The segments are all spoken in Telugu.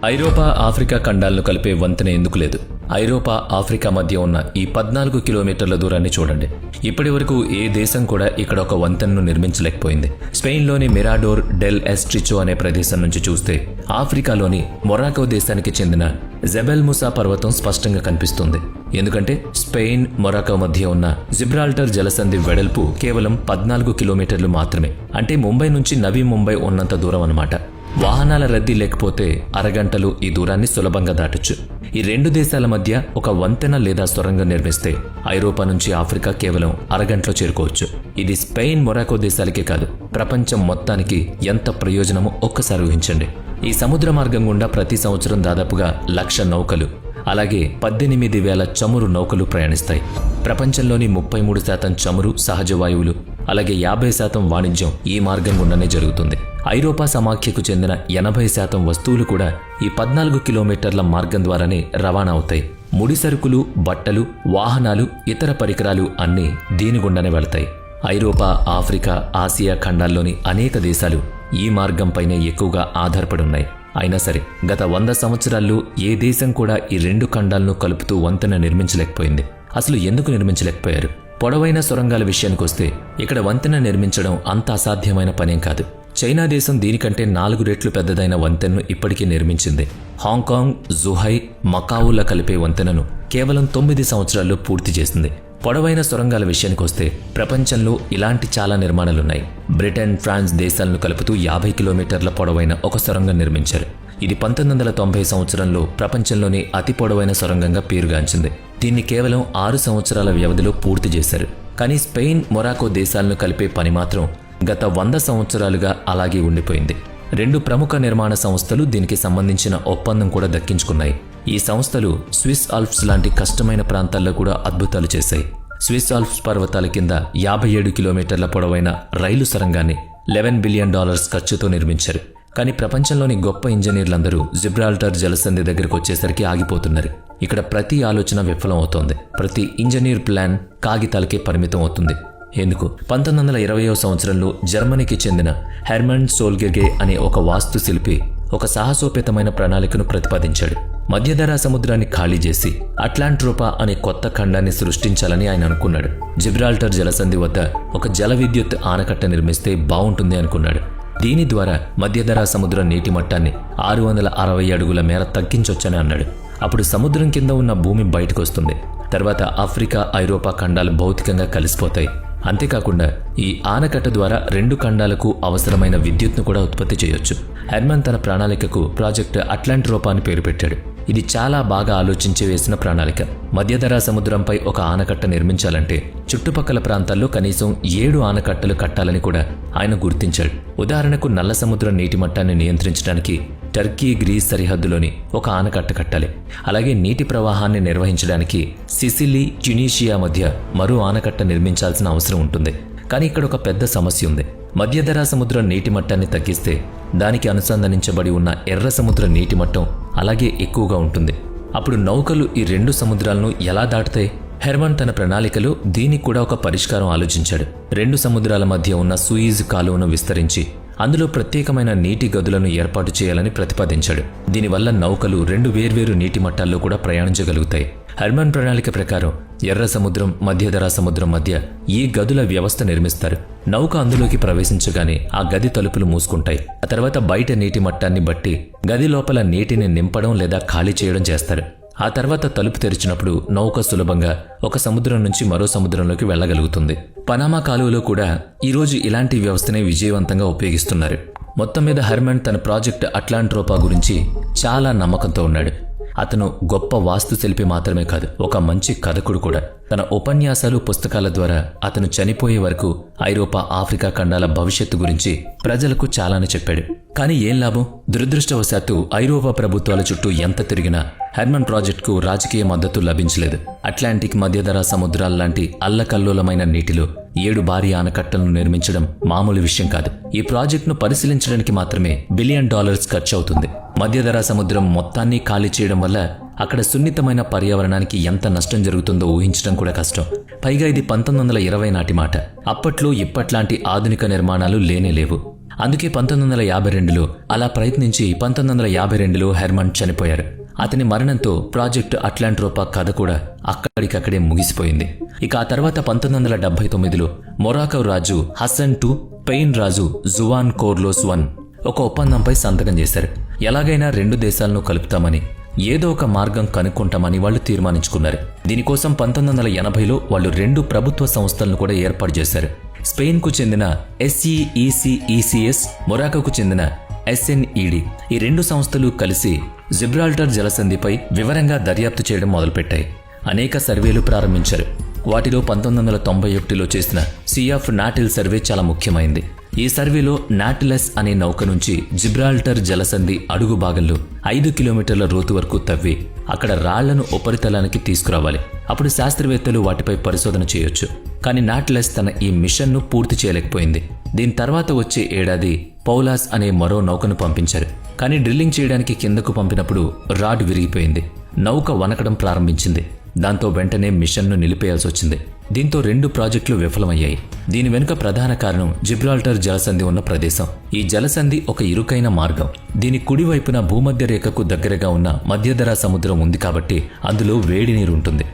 ఐరోపా ఆఫ్రికా ఖండాలను కలిపే వంతెన ఎందుకు లేదు? ఐరోపా ఆఫ్రికా మధ్య ఉన్న ఈ 14 కిలోమీటర్ల దూరాన్ని చూడండి. ఇప్పటి వరకు ఏ దేశం కూడా ఇక్కడ ఒక వంతెనను నిర్మించలేకపోయింది. స్పెయిన్లోని మిరాడోర్ డెల్ ఎస్ట్రిచో అనే ప్రదేశం నుంచి చూస్తే ఆఫ్రికాలోని మొరాకో దేశానికి చెందిన జెబెల్ ముసా పర్వతం స్పష్టంగా కనిపిస్తుంది. ఎందుకంటే స్పెయిన్ మొరాకో మధ్య ఉన్న జిబ్రాల్టర్ జలసంధి వెడల్పు కేవలం 14 కిలోమీటర్లు మాత్రమే. అంటే ముంబై నుంచి నవీ ముంబై ఉన్నంత దూరం అన్నమాట. వాహనాల రద్దీ లేకపోతే అరగంటలు ఈ దూరాన్ని సులభంగా దాటొచ్చు. ఈ రెండు దేశాల మధ్య ఒక వంతెన లేదా సొరంగం నిర్మిస్తే ఐరోపా నుంచి ఆఫ్రికా కేవలం అరగంటలో చేరుకోవచ్చు. ఇది స్పెయిన్ మొరాకో దేశాలకే కాదు, ప్రపంచం మొత్తానికి ఎంత ప్రయోజనమో ఒక్కసారి ఊహించండి. ఈ సముద్ర మార్గం గుండా ప్రతి సంవత్సరం దాదాపుగా 1,00,000 నౌకలు, అలాగే 18,000 చమురు నౌకలు ప్రయాణిస్తాయి. ప్రపంచంలోని 33% చమురు, సహజ వాయువులు, అలాగే 50% వాణిజ్యం ఈ మార్గం గుండానే జరుగుతుంది. ఐరోపా సమాఖ్యకు చెందిన 80% వస్తువులు కూడా ఈ 14 కిలోమీటర్ల మార్గం ద్వారానే రవాణా అవుతాయి. ముడి సరుకులు, బట్టలు, వాహనాలు, ఇతర పరికరాలు అన్నీ దీని గుండానే వెళతాయి. ఐరోపా, ఆఫ్రికా, ఆసియా ఖండాల్లోని అనేక దేశాలు ఈ మార్గంపైనే ఎక్కువగా ఆధారపడి ఉన్నాయి. అయినా సరే గత 100 సంవత్సరాల్లో ఏ దేశం కూడా ఈ రెండు ఖండాలను కలుపుతూ వంతెన నిర్మించలేకపోయింది. అసలు ఎందుకు నిర్మించలేకపోయారు? పొడవైన సొరంగాల విషయానికొస్తే ఇక్కడ వంతెన నిర్మించడం అంత అసాధ్యమైన పనేం కాదు. చైనా దేశం దీనికంటే 4 రెట్లు పెద్దదైన వంతెనను ఇప్పటికీ నిర్మించింది. హాంకాంగ్, జుహై, మకావుల కలిపే వంతెనను కేవలం 9 సంవత్సరాల్లో పూర్తి చేసింది. పొడవైన సొరంగాల విషయానికొస్తే ప్రపంచంలో ఇలాంటి చాలా నిర్మాణాలున్నాయి. బ్రిటన్, ఫ్రాన్స్ దేశాలను కలుపుతూ 50 కిలోమీటర్ల పొడవైన ఒక సొరంగం నిర్మించారు. ఇది 1990 సంవత్సరంలో ప్రపంచంలోనే అతి పొడవైన సొరంగంగా పేరుగాంచింది. దీన్ని కేవలం 6 సంవత్సరాల వ్యవధిలో పూర్తి చేశారు. కానీ స్పెయిన్, మొరాకో దేశాలను కలిపే పని మాత్రం గత 100 సంవత్సరాలుగా అలాగే ఉండిపోయింది. 2 ప్రముఖ నిర్మాణ సంస్థలు దీనికి సంబంధించిన ఒప్పందం కూడా దక్కించుకున్నాయి. ఈ సంస్థలు స్విస్ ఆల్ప్స్ లాంటి కష్టమైన ప్రాంతాల్లో కూడా అద్భుతాలు చేశాయి. స్విస్ ఆల్ప్స్ పర్వతాల కింద 57 కిలోమీటర్ల పొడవైన రైలు సొరంగాన్ని $11 బిలియన్ ఖర్చుతో నిర్మించారు. కానీ ప్రపంచంలోని గొప్ప ఇంజనీర్లందరూ జిబ్రాల్టర్ జలసంధి దగ్గరకు వచ్చేసరికి ఆగిపోతున్నారు. ఇక్కడ ప్రతి ఆలోచన విఫలం అవుతోంది. ప్రతి ఇంజనీర్ ప్లాన్ కాగితాలకే పరిమితం అవుతుంది. ఎందుకు? 1920వ సంవత్సరంలో జర్మనీకి చెందిన హెర్మన్ సోల్గెర్గే అనే ఒక వాస్తు శిల్పి ఒక సాహసోపేతమైన ప్రణాళికను ప్రతిపాదించాడు. మధ్యధరా సముద్రాన్ని ఖాళీ చేసి అట్లాంట్రోపా అనే కొత్త ఖండాన్ని సృష్టించాలని ఆయన అనుకున్నాడు. జిబ్రాల్టర్ జలసంధి వద్ద ఒక జల విద్యుత్ ఆనకట్ట నిర్మిస్తే బావుంటుంది అనుకున్నాడు. దీని ద్వారా మధ్యధరా సముద్రం నీటి మట్టాన్ని 660 అడుగుల మేర తగ్గించొచ్చని అన్నాడు. అప్పుడు సముద్రం కింద ఉన్న భూమి బయటకు వస్తుంది. తర్వాత ఆఫ్రికా, ఐరోపా ఖండాలు భౌతికంగా కలిసిపోతాయి. అంతేకాకుండా ఈ ఆనకట్ట ద్వారా 2 ఖండాలకు అవసరమైన విద్యుత్ను కూడా ఉత్పత్తి చేయొచ్చు. హెర్మన్ తన ప్రణాళికకు ప్రాజెక్ట్ అట్లాంట్రోపా అని పేరు పెట్టాడు. ఇది చాలా బాగా ఆలోచించి వేసిన ప్రణాళిక. మధ్యధరా సముద్రంపై ఒక ఆనకట్ట నిర్మించాలంటే చుట్టుపక్కల ప్రాంతాల్లో కనీసం 7 ఆనకట్టలు కట్టాలని కూడా ఆయన గుర్తించాడు. ఉదాహరణకు నల్ల సముద్రం నీటి మట్టాన్ని నియంత్రించడానికి టర్కీ, గ్రీస్ సరిహద్దులోని ఒక ఆనకట్ట కట్టాలి. అలాగే నీటి ప్రవాహాన్ని నిర్వహించడానికి సిసిలీ, ట్యునీషియా మధ్య మరో ఆనకట్ట నిర్మించాల్సిన అవసరం ఉంటుంది. కానీ ఇక్కడ ఒక పెద్ద సమస్య ఉంది. మధ్యధరా సముద్రం నీటి మట్టాన్ని తగ్గిస్తే దానికి అనుసంధానించబడి ఉన్న ఎర్ర సముద్ర నీటి మట్టం అలాగే ఎక్కువగా ఉంటుంది. అప్పుడు నౌకలు ఈ 2 సముద్రాలను ఎలా దాటుతాయి? హెర్మన్ తన ప్రణాళికలో దీనికి కూడా ఒక పరిష్కారం ఆలోచించాడు. 2 సముద్రాల మధ్య ఉన్న సూయిజ్ కాలువను విస్తరించి అందులో ప్రత్యేకమైన నీటి గదులను ఏర్పాటు చేయాలని ప్రతిపాదించాడు. దీనివల్ల నౌకలు 2 వేర్వేరు నీటి మట్టాల్లో కూడా ప్రయాణించగలుగుతాయి. హెర్మన్ ప్రణాళిక ప్రకారం ఎర్ర సముద్రం, మధ్యధరా సముద్రం మధ్య ఈ గదుల వ్యవస్థ నిర్మిస్తారు. నౌక అందులోకి ప్రవేశించగానే ఆ గది తలుపులు మూసుకుంటాయి. ఆ తర్వాత బయట నీటి మట్టాన్ని బట్టి గది లోపల నీటిని నింపడం లేదా ఖాళీ చేయడం చేస్తారు. ఆ తర్వాత తలుపు తెరిచినప్పుడు నౌక సులభంగా ఒక సముద్రం నుంచి మరో సముద్రంలోకి వెళ్లగలుగుతుంది. పనామా కాలువలో కూడా ఈరోజు ఇలాంటి వ్యవస్థనే విజయవంతంగా ఉపయోగిస్తున్నారు. మొత్తం మీద హెర్మన్ తన ప్రాజెక్ట్ అట్లాంట్రోపా గురించి చాలా నమ్మకంతో ఉన్నాడు. అతను గొప్ప వాస్తు శిల్పి మాత్రమే కాదు, ఒక మంచి కథకుడు కూడా. తన ఉపన్యాసాలు, పుస్తకాల ద్వారా అతను చనిపోయే వరకు ఐరోపా, ఆఫ్రికా ఖండాల భవిష్యత్తు గురించి ప్రజలకు చాలానే చెప్పాడు. కానీ ఏం లాభం? దురదృష్టవశాత్తు ఐరోపా ప్రభుత్వాల చుట్టూ ఎంత తిరిగినా హెర్మన్ ప్రాజెక్టుకు రాజకీయ మద్దతు లభించలేదు. అట్లాంటిక్, మధ్యధరా సముద్రాల లాంటి అల్లకల్లోలమైన నీటిలో 7 భారీ ఆనకట్టలను నిర్మించడం మామూలు విషయం కాదు. ఈ ప్రాజెక్టును పరిశీలించడానికి మాత్రమే $1 బిలియన్ ఖర్చు అవుతుంది. మధ్యధరా సముద్రం మొత్తాన్ని ఖాళీ చేయడం వల్ల అక్కడ సున్నితమైన పర్యావరణానికి ఎంత నష్టం జరుగుతుందో ఊహించడం కూడా కష్టం. పైగా ఇది 1920 నాటి మాట. అప్పట్లో ఇప్పట్లాంటి ఆధునిక నిర్మాణాలు లేనేలేవు. అందుకే 1952లో అలా ప్రయత్నించి 1952లో హెర్మన్ చనిపోయారు. అతని మరణంతో ప్రాజెక్టు అట్లాంట్రోపా కథ కూడా అక్కడికక్కడే ముగిసిపోయింది. ఇక ఆ తర్వాత 1979లో మొరాకో రాజు హసన్ II, స్పెయిన్ రాజు జువాన్ కార్లోస్ I ఒక ఒప్పందంపై సంతకం చేశారు. ఎలాగైనా రెండు దేశాలను కలుపుతామని, ఏదో ఒక మార్గం కనుక్కుంటామని వాళ్ళు తీర్మానించుకున్నారు. దీనికోసం 1980లో వాళ్ళు 2 ప్రభుత్వ సంస్థలను కూడా ఏర్పాటు చేశారు. స్పెయిన్కు చెందిన SEECECS, మొరాకోకు చెందిన SNED. ఈ 2 సంస్థలు కలిసి జిబ్రాల్టర్ జలసంధిపై వివరంగా దర్యాప్తు చేయడం మొదలుపెట్టాయి. అనేక సర్వేలు ప్రారంభించారు. వాటిలో 1991లో చేసిన సీ ఆఫ్ నాటిల్ సర్వే చాలా ముఖ్యమైంది. ఈ సర్వేలో నాటిలస్ అనే నౌక నుంచి జిబ్రాల్టర్ జలసంధి అడుగు భాగంలో 5 కిలోమీటర్ల లోతు వరకు తవ్వి అక్కడ రాళ్లను ఉపరితలానికి తీసుకురావాలి. అప్పుడు శాస్త్రవేత్తలు వాటిపై పరిశోధన చేయొచ్చు. కానీ నాటిలస్ తన ఈ మిషన్ను పూర్తి చేయలేకపోయింది. దీని తర్వాత వచ్చే ఏడాది పౌలాస్ అనే మరో నౌకను పంపించారు. కానీ డ్రిల్లింగ్ చేయడానికి కిందకు పంపినప్పుడు రాడ్ విరిగిపోయింది. నౌక వనకడం ప్రారంభించింది. దాంతో వెంటనే మిషన్ను నిలిపేయాల్సి వచ్చింది. దీంతో 2 ప్రాజెక్టులు విఫలమయ్యాయి. దీని వెనుక ప్రధాన కారణం జిబ్రాల్టర్ జలసంధి ఉన్న ప్రదేశం. ఈ జలసంధి ఒక ఇరుకైన మార్గం. దీని కుడివైపున భూమధ్య రేఖకు దగ్గరగా ఉన్న మధ్యధరా సముద్రం ఉంది కాబట్టి అందులో వేడి నీరు ఉంటుంది.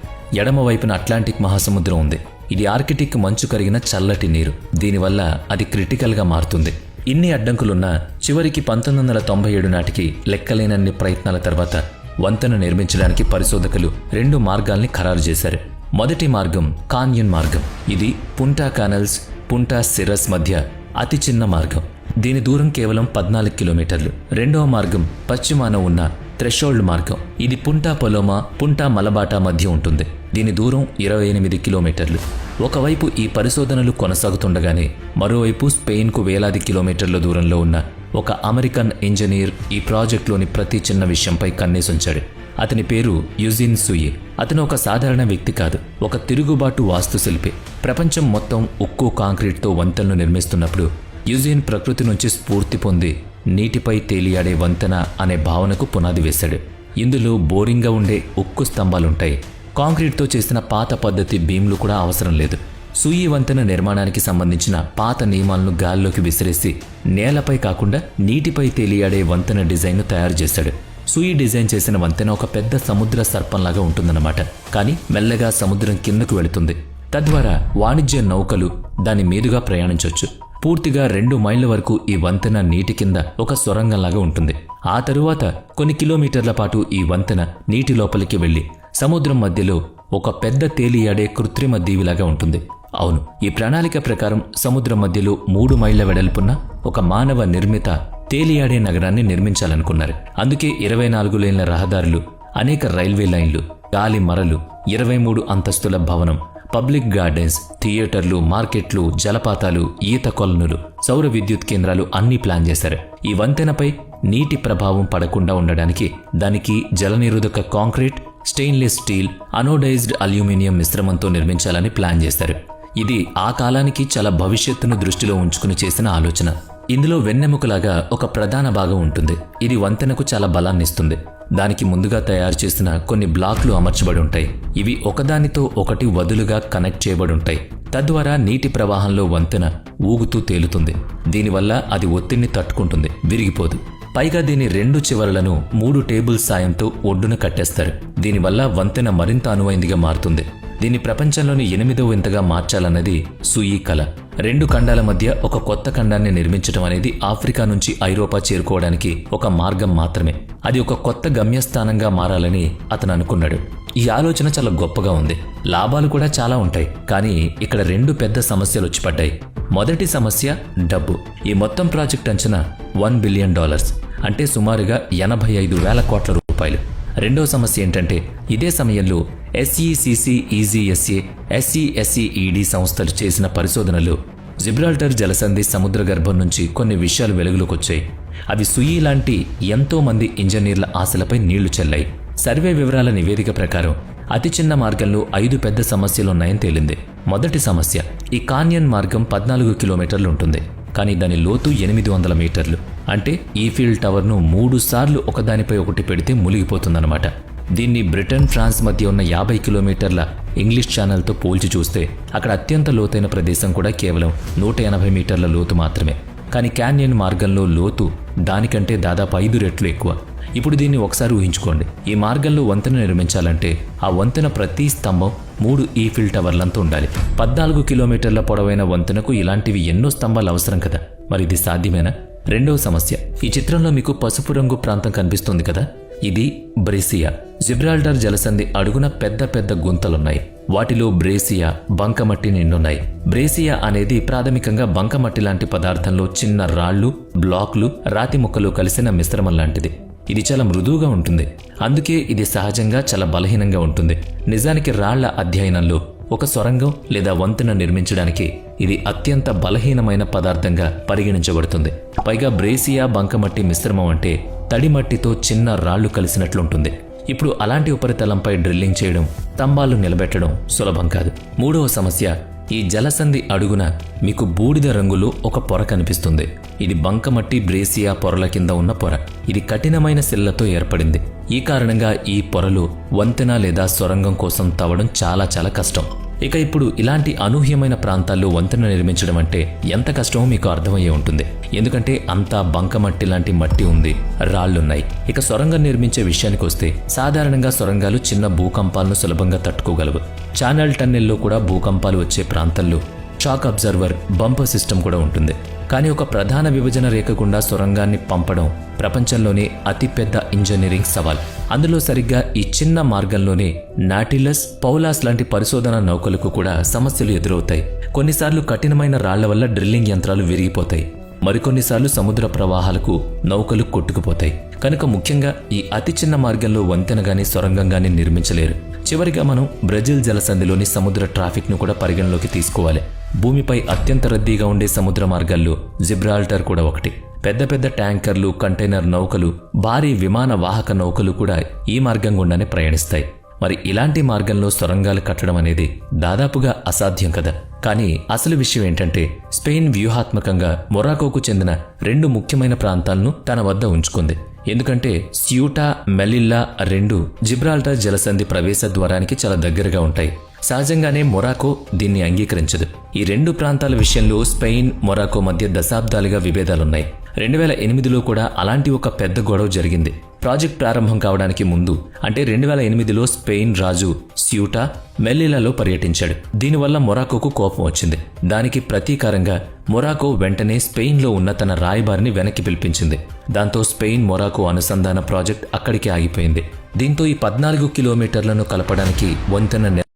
ఎడమ వైపున అట్లాంటిక్ మహాసముద్రం ఉంది. ఇది ఆర్కిటిక్ మంచు కరిగిన చల్లటి నీరు. దీనివల్ల అది క్రిటికల్గా మారుతుంది. ఇన్ని అడ్డంకులున్నా చివరికి 1997 నాటికి లెక్కలేనన్ని ప్రయత్నాల తర్వాత వంతెన నిర్మించడానికి పరిశోధకులు 2 మార్గాల్ని ఖరారు చేశారు. మొదటి మార్గం కాన్యన్ మార్గం. ఇది పుంటా కానల్స్, పుంటా సిరస్ మధ్య అతి చిన్న మార్గం. దీని దూరం కేవలం 14 కిలోమీటర్లు. రెండవ మార్గం పశ్చిమాన ఉన్న థ్రెషోల్డ్ మార్గం. ఇది పుంటా పొలోమా, పుంటా మలబాటా మధ్య ఉంటుంది. దీని దూరం 28 కిలోమీటర్లు. ఒకవైపు ఈ పరిశోధనలు కొనసాగుతుండగానే మరోవైపు స్పెయిన్కు వేలాది కిలోమీటర్ల దూరంలో ఉన్న ఒక అమెరికన్ ఇంజనీర్ ఈ ప్రాజెక్టులోని ప్రతి చిన్న విషయంపై కన్నేసుంచాడు. అతని పేరు యూజిన్ సుయి. అతను ఒక సాధారణ వ్యక్తి కాదు, ఒక తిరుగుబాటు వాస్తుశిల్పి. ప్రపంచం మొత్తం ఉక్కు కాంక్రీట్తో వంతెనలు నిర్మిస్తున్నప్పుడు యూజిన్ ప్రకృతి నుంచి స్ఫూర్తి పొంది నీటిపై తేలియాడే వంతెన అనే భావనకు పునాది వేశాడు. ఇందులో బోరింగ్గా ఉండే ఉక్కు స్తంభాలుంటాయి. కాంక్రీట్తో చేసిన పాత పద్ధతి బీమ్లు కూడా అవసరం లేదు. సూయి వంతెన నిర్మాణానికి సంబంధించిన పాత నియమాలను గాల్లోకి విసిరేసి నేలపై కాకుండా నీటిపై తేలియాడే వంతెన డిజైన్ను తయారు చేశాడు. సూయి డిజైన్ చేసిన వంతెన ఒక పెద్ద సముద్ర సర్పంలాగా ఉంటుందన్నమాట. కానీ మెల్లగా సముద్రం కిందకు వెళుతుంది. తద్వారా వాణిజ్య నౌకలు దాని మీదుగా ప్రయాణించవచ్చు. పూర్తిగా 2 మైళ్ళ వరకు ఈ వంతెన నీటి కింద ఒక సొరంగంలాగా ఉంటుంది. ఆ తరువాత కొన్ని కిలోమీటర్ల పాటు ఈ వంతెన నీటి లోపలికి వెళ్లి సముద్రం మధ్యలో ఒక పెద్ద తేలియాడే కృత్రిమ దీవిలాగా ఉంటుంది. అవును, ఈ ప్రణాళిక ప్రకారం సముద్రం మధ్యలో 3 మైళ్ళ వెడల్పున్న ఒక మానవ నిర్మిత తేలియాడే నగరాన్ని నిర్మించాలనుకున్నారు. అందుకే 24 లేన్ల రహదారులు, అనేక రైల్వే లైన్లు, గాలి మరలు, 23 అంతస్తుల భవనం, పబ్లిక్ గార్డెన్స్, థియేటర్లు, మార్కెట్లు, జలపాతాలు, ఈత కొలనులు, సౌర విద్యుత్ కేంద్రాలు అన్నీ ప్లాన్ చేశారు. ఈ వంతెనపై నీటి ప్రభావం పడకుండా ఉండడానికి దానికి జలనిరోధక concrete, stainless steel, anodised aluminium మిశ్రమంతో నిర్మించాలని ప్లాన్ చేశారు. ఇది ఆ కాలానికి చాలా భవిష్యత్తును దృష్టిలో ఉంచుకుని చేసిన ఆలోచన. ఇందులో వెన్నెముకలాగా ఒక ప్రధాన భాగం ఉంటుంది. ఇది వంతెనకు చాలా బలాన్నిస్తుంది. దానికి ముందుగా తయారు చేసిన కొన్ని బ్లాక్లు అమర్చబడి ఉంటాయి. ఇవి ఒకదానితో ఒకటి వదులుగా కనెక్ట్ చేయబడి ఉంటాయి. తద్వారా నీటి ప్రవాహంలో వంతెన ఊగుతూ తేలుతుంది. దీనివల్ల అది ఒత్తిడిని తట్టుకుంటుంది, విరిగిపోదు. పైగా దీని 2 చివరలను 3 టేబుల్స్ సాయంతో ఒడ్డున కట్టేస్తారు. దీనివల్ల వంతెన మరింత అనువైందిగా మారుతుంది. దీన్ని ప్రపంచంలోని 8వ వింతగా మార్చాలన్నది సూయి కల. 2 ఖండాల మధ్య ఒక కొత్త ఖండాన్ని నిర్మించడం అనేది ఆఫ్రికా నుంచి ఐరోపా చేరుకోవడానికి ఒక మార్గం మాత్రమే. అది ఒక కొత్త గమ్యస్థానంగా మారాలని అతను అనుకున్నాడు. ఈ ఆలోచన చాలా గొప్పగా ఉంది. లాభాలు కూడా చాలా ఉంటాయి. కానీ ఇక్కడ 2 పెద్ద సమస్యలు వచ్చి పడ్డాయి. మొదటి సమస్య డబ్బు. ఈ మొత్తం ప్రాజెక్ట్ అంచనా $1 బిలియన్, అంటే సుమారుగా 85,000 కోట్ల రూపాయలు. రెండో సమస్య ఏంటంటే ఇదే సమయంలో SECCEGSA, SESCED సంస్థలు చేసిన పరిశోధనలు జిబ్రాల్టర్ జలసంధి సముద్ర గర్భం నుంచి కొన్ని విషయాలు వెలుగులోకి వచ్చాయి. అవి సుయి లాంటి ఎంతో మంది ఇంజనీర్ల ఆశలపై నీళ్లు చల్లాయి. సర్వే వివరాల నివేదిక ప్రకారం అతి చిన్న మార్గంలో 5 పెద్ద సమస్యలున్నాయని తేలింది. మొదటి సమస్య, ఈ కాన్యన్ మార్గం 14 కిలోమీటర్లు ఉంటుంది. కానీ దాని లోతు 800 మీటర్లు. అంటే ఈఫిల్ టవర్ను 3 సార్లు ఒకదానిపై ఒకటి పెడితే మునిగిపోతుందన్నమాట. దీన్ని బ్రిటన్, ఫ్రాన్స్ మధ్య ఉన్న 50 కిలోమీటర్ల ఇంగ్లీష్ ఛానల్తో పోల్చి చూస్తే అక్కడ అత్యంత లోతైన ప్రదేశం కూడా కేవలం 180 మీటర్ల లోతు మాత్రమే. కానీ క్యాన్యన్ మార్గంలో లోతు దానికంటే దాదాపు 5 రెట్లు ఎక్కువ. ఇప్పుడు దీన్ని ఒకసారి ఊహించుకోండి. ఈ మార్గంలో వంతెన నిర్మించాలంటే ఆ వంతెన ప్రతి స్తంభం 3 ఈఫిల్ టవర్లంతా ఉండాలి. 14 కిలోమీటర్ల పొడవైన వంతెనకు ఇలాంటివి ఎన్నో స్తంభాలు అవసరం కదా. మరి ఇది సాధ్యమేనా? రెండవ సమస్య. ఈ చిత్రంలో మీకు పసుపు రంగు ప్రాంతం కనిపిస్తుంది కదా, ఇది బ్రేసియా. జిబ్రాల్టర్ జలసంధి అడుగున పెద్ద పెద్ద గుంతలున్నాయి. వాటిలో బ్రేసియా, బంకమట్టి నిండున్నాయి. బ్రేసియా అనేది ప్రాథమికంగా బంకమట్టి లాంటి పదార్థంలో చిన్న రాళ్లు, బ్లాక్లు, రాతి ముక్కలు కలిసిన మిశ్రమం లాంటిది. ఇది చాలా మృదువుగా ఉంటుంది. అందుకే ఇది సహజంగా చాలా బలహీనంగా ఉంటుంది. నిజానికి రాళ్ల అధ్యయనంలో ఒక సొరంగం లేదా వంతెన నిర్మించడానికి ఇది అత్యంత బలహీనమైన పదార్థంగా పరిగణించబడుతుంది. పైగా బ్రేసియా బంకమట్టి మిశ్రమం అంటే తడిమట్టితో చిన్న రాళ్లు కలిసినట్లుంటుంది. ఇప్పుడు అలాంటి ఉపరితలంపై డ్రిల్లింగ్ చేయడం, స్తంభాలు నిలబెట్టడం సులభం కాదు. మూడవ సమస్య. ఈ జలసంధి అడుగున మీకు బూడిద రంగులో ఒక పొర కనిపిస్తుంది. ఇది బంకమట్టి బ్రేసియా పొరల కింద ఉన్న పొర. ఇది కఠినమైన శిలతో ఏర్పడింది. ఈ కారణంగా ఈ పొరలు వంతెన లేదా సొరంగం కోసం తవ్వడం చాలా చాలా కష్టం. ఇక ఇప్పుడు ఇలాంటి అనూహ్యమైన ప్రాంతాల్లో వంతెన నిర్మించడం అంటే ఎంత కష్టమో మీకు అర్థమయ్యే ఉంటుంది. ఎందుకంటే అంతా బంకమట్టి లాంటి మట్టి ఉంది, రాళ్లున్నాయి. ఇక సొరంగం నిర్మించే విషయానికి వస్తే సాధారణంగా సొరంగాలు చిన్న భూకంపాలను సులభంగా తట్టుకోగలవు. ఛానల్ టన్నెల్లో కూడా భూకంపాలు వచ్చే ప్రాంతాల్లో షాక్ అబ్జర్వర్, బంపర్ సిస్టమ్ కూడా ఉంటుంది. కానీ ఒక ప్రధాన విభజన రేఖ గుండా సొరంగాన్ని పంపడం ప్రపంచంలోనే అతిపెద్ద ఇంజనీరింగ్ సవాల్. అందులో సరిగ్గా ఈ చిన్న మార్గంలోనే నాటిలస్, పౌలాస్ లాంటి పరిశోధన నౌకలకు కూడా సమస్యలు ఎదురవుతాయి. కొన్నిసార్లు కఠినమైన రాళ్ల వల్ల డ్రిల్లింగ్ యంత్రాలు విరిగిపోతాయి. మరికొన్నిసార్లు సముద్ర ప్రవాహాలకు నౌకలు కొట్టుకుపోతాయి. కనుక ముఖ్యంగా ఈ అతి చిన్న మార్గంలో వంతెన గాని సొరంగం గాని నిర్మించలేరు. చివరిగా మనం బ్రెజిల్ జలసంధిలోని సముద్ర ట్రాఫిక్ను కూడా పరిగణలోకి తీసుకోవాలి. భూమిపై అత్యంత రద్దీగా ఉండే సముద్ర మార్గాల్లో జిబ్రాల్టర్ కూడా ఒకటి. పెద్ద పెద్ద ట్యాంకర్లు, కంటైనర్ నౌకలు, భారీ విమాన వాహక నౌకలు కూడా ఈ మార్గం గుండానే ప్రయాణిస్తాయి. మరి ఇలాంటి మార్గంలో సొరంగాలు కట్టడం అనేది దాదాపుగా అసాధ్యం కదా. కానీ అసలు విషయం ఏంటంటే స్పెయిన్ వ్యూహాత్మకంగా మొరాకోకు చెందిన 2 ముఖ్యమైన ప్రాంతాలను తన వద్ద ఉంచుకుంది. ఎందుకంటే స్యూటా, మెలిల్లా 2 జిబ్రాల్టర్ జలసంధి ప్రవేశ ద్వారానికి చాలా దగ్గరగా ఉంటాయి. సహజంగానే మొరాకో దీన్ని అంగీకరించదు. ఈ 2 ప్రాంతాల విషయంలో స్పెయిన్, మొరాకో మధ్య దశాబ్దాలుగా విభేదాలున్నాయి. 2008లో కూడా అలాంటి ఒక పెద్ద గొడవ జరిగింది. ప్రాజెక్ట్ ప్రారంభం కావడానికి ముందు అంటే 2008లో స్పెయిన్ రాజు స్యూటా, మెల్లిలాలో పర్యటించాడు. దీనివల్ల మొరాకోకు కోపం వచ్చింది. దానికి ప్రతీకారంగా మొరాకో వెంటనే స్పెయిన్లో ఉన్న తన రాయబారిని వెనక్కి పిలిపించింది. దాంతో స్పెయిన్ మొరాకో అనుసంధాన ప్రాజెక్ట్ అక్కడికి ఆగిపోయింది. దీంతో ఈ 14 కిలోమీటర్లను కలపడానికి వంతెన